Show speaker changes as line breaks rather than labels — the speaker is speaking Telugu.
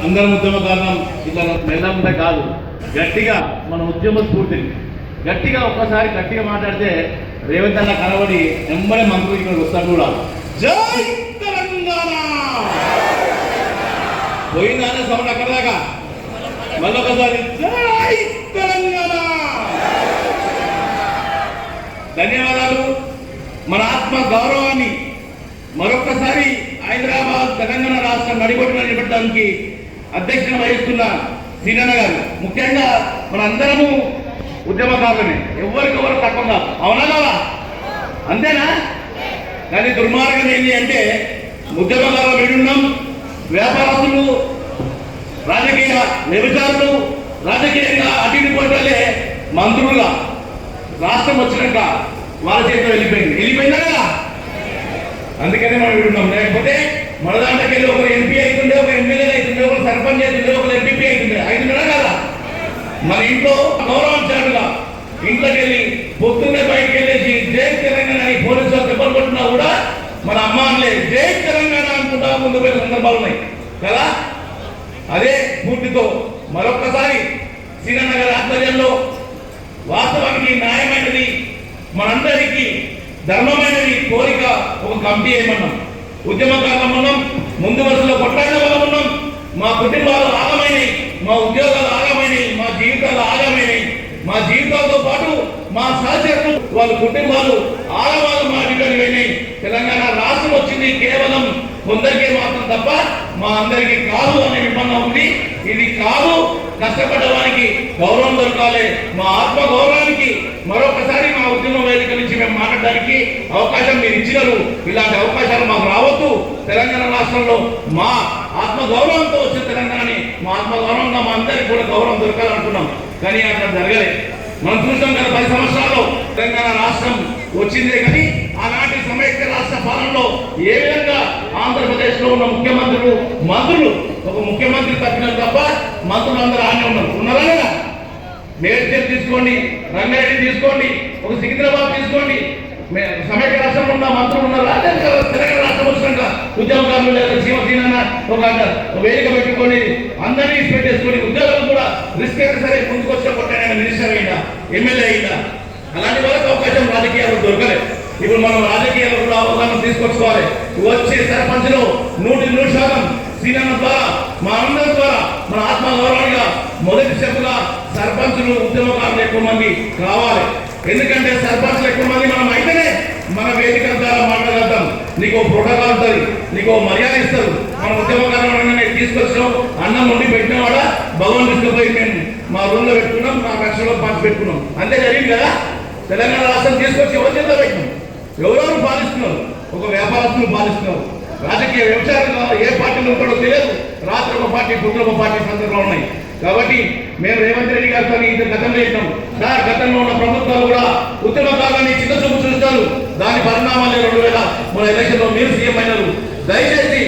అందరం ఉద్యమ కారణం ఇట్లా మెల్లముంటే కాదు, గట్టిగా మన ఉద్యమ స్ఫూర్తిని గట్టిగా ఒక్కసారి గట్టిగా మాట్లాడితే రేవంత్ అన్న కనబడి ఎంబడే మంత్రులు ఇక్కడికి వస్తాడు కూడా. జై తెలంగాణ పోయిందానే సౌండ్ అక్కడ దాకా, మళ్ళొకసారి జై తెలంగాణ. ధన్యవాదాలు. మన ఆత్మ గౌరవాన్ని మరొకసారి హైదరాబాద్ తెలంగాణ రాష్ట్రం నడిబొట్టున నిలబెట్టడానికి అధ్యక్షత వహిస్తున్న సీనన్న గారు, ముఖ్యంగా మనందరము ఉద్యమకారులమే, ఎవరికెవరు తక్కువ కాదు, అవునా కాదా? అంతేనా? కానీ దుర్మార్గం ఏంటి అంటే ఉద్యమకారులు విడున్నాం, వ్యాపారస్తులు, రాజకీయ వ్యభిచారులు, రాజకీయంగా అడ్డిపోయే మంత్రుల రాష్ట్రం వచ్చినాక వాళ్ళ చేతిలో వెళ్ళిపోయిందా కదా? అందుకనే మనం విడున్నాం. లేకపోతే మన దాంట్లోకి వెళ్ళి ఒకరు ఎంపీ అవుతుండే, ఒక ఎమ్మెల్యే అవుతుండే, ఒకరు సర్పంచ్ అవుతుండే, ఒకరు ఎంపీ అవుతుండే, అవుతుందా కదా? మన ఇంట్లో గౌరవించాడుగా ఇంట్లోకి వెళ్ళి పొద్దున్నే బయటకు వెళ్ళేసి జై తెలంగాణ అని పోలీసులు దెబ్బలు కొట్టినా కూడా మన అమ్మ అనలే జై తెలంగాణ అనుకుంటా ముందు పోయిన సందర్భాలు ఉన్నాయి కదా. అదే పూర్తితో మరొక్కసారి సీనన్న గారి ఆధ్వర్యంలో వాస్తవానికి న్యాయమైనది, మనందరికీ ధర్మమైనది కోరిక ఒక కమిటీ ఏమన్నాం, ఉద్యమకారులం ఉన్నాం, ముందు వరుసలో కొట్లాడిన వాళ్ళం ఉన్నాం, మా కుటుంబాలు ఆగమైనవి, మా ఉద్యోగాలు ఆగమైనవి, మా జీవితాలు ఆగమైనవి, మా జీవితాలతో పాటు మా సహచరులు వాళ్ళ కుటుంబాలు ఆగవాళ్ళు మా ఇంటికి పోయినాయి. తెలంగాణ రాష్ట్రం వచ్చింది కేవలం కొందరికే మాత్రం తప్ప మా అందరికీ కాదు అనే నిబంధన ఉంది. ఇది కాదు, కష్టపడడానికి గౌరవం దొరకాలి. మా ఆత్మ గౌరవానికి మరొకసారి మా ఉద్యమ వేదిక నుంచి మేము మాట్లాడడానికి అవకాశం మీరు ఇచ్చినారు. ఇలాంటి అవకాశాలు మాకు రావద్దు. తెలంగాణ రాష్ట్రంలో మా ఆత్మ గౌరవంతో వచ్చే తెలంగాణని మా ఆత్మ గౌరవంగా మా అందరికీ కూడా గౌరవం దొరకాలనుకున్నాం. కానీ అట్లా జరగలేదు. మనం చూసాం కదా 10 సంవత్సరాల్లో తెలంగాణ రాష్ట్రం వచ్చిందే కానీ ఆనాటి సమైక్య రాష్ట్ర పాలనలో ఏ విధంగా ఆంధ్రప్రదేశ్ లో ఉన్న ముఖ్యమంత్రులు, మంత్రులు, ఒక ముఖ్యమంత్రి తప్పినారు తప్ప మంత్రులు అందరూ ఆనే ఉన్నారా లేదా? మేడ్చల్ తీసుకోండి, రంగారెడ్డి తీసుకోండి, ఒక సికింద్రాబాద్ తీసుకోండి, సమైక్య రాష్ట్రంలో ఉన్న మంత్రులు ఉన్నారు. తెలంగాణ రాష్ట్రం వచ్చినాక ఉద్యమకారులు లేదా సీనన్న ఒక వేదిక పెట్టుకొని అందరినీ పెట్టేసుకొని ఉద్యోగాలు కూడా రిస్క్ అయినా సరే ముందుకు వచ్చిన కొట్టాయన మినిస్టర్ అయినా, ఎమ్మెల్యే అయినా, అలాంటి వాళ్ళకి అవకాశం రాజకీయాలు దొరకలేదు. ఇప్పుడు మనం రాజకీయాలు కూడా అవగాహన తీసుకొచ్చుకోవాలి. వచ్చే సర్పంచ్లో 100% సీనన్న ద్వారా, మా అందరి ద్వారా మన ఆత్మ గౌరవంగా మొదటి స్టెప్గా సర్పంచులు, ఉద్యమకారులు ఎక్కువ మంది కావాలి. ఎందుకంటే సర్పంచ్లు ఎక్కువ మంది మనం అయితేనే మన వేదిక ద్వారా మాట్లాడగలుగుతాం. నీకు ప్రోటోకాల్ ఉంటుంది, నీకు మర్యాద ఇస్తారు. మన ఉద్యమకారులు తీసుకొచ్చాం, అన్నం వండి పెట్టిన వాడ భగవాన్ తీసుకుపోయి మేము మా రూమ్లో పెట్టుకున్నాం, మా కక్షలో పంచి పెట్టుకున్నాం. అంతే జరిగింది కదా. తెలంగాణ రాష్ట్రం తీసుకొచ్చి ఎవరి చేతిలో పెట్టినాం? ఎవరెవరు పాలిస్తున్నారు? ఒక వ్యాపారస్తులు పాలిస్తున్నారు. రాజకీయ వ్యవసాయంలో ఏ పార్టీలు ఉంటాడో తెలియదు. రాత్రి ఒక పార్టీ, పొద్దున ఒక పార్టీ సందర్భాలు ఉన్నాయి. కాబట్టి మేము రేవంత్ రెడ్డి గారితో ఇది గతంలో చెప్పినాం సార్, గతంలో ఉన్న ప్రభుత్వాలు కూడా ఉద్యమకారులని చిన్న చూపు చూస్తారు. దాని పరిణామాలు 2000 మన ఎలక్షన్లో మీరు సీఎం అయినారు. దయచేసి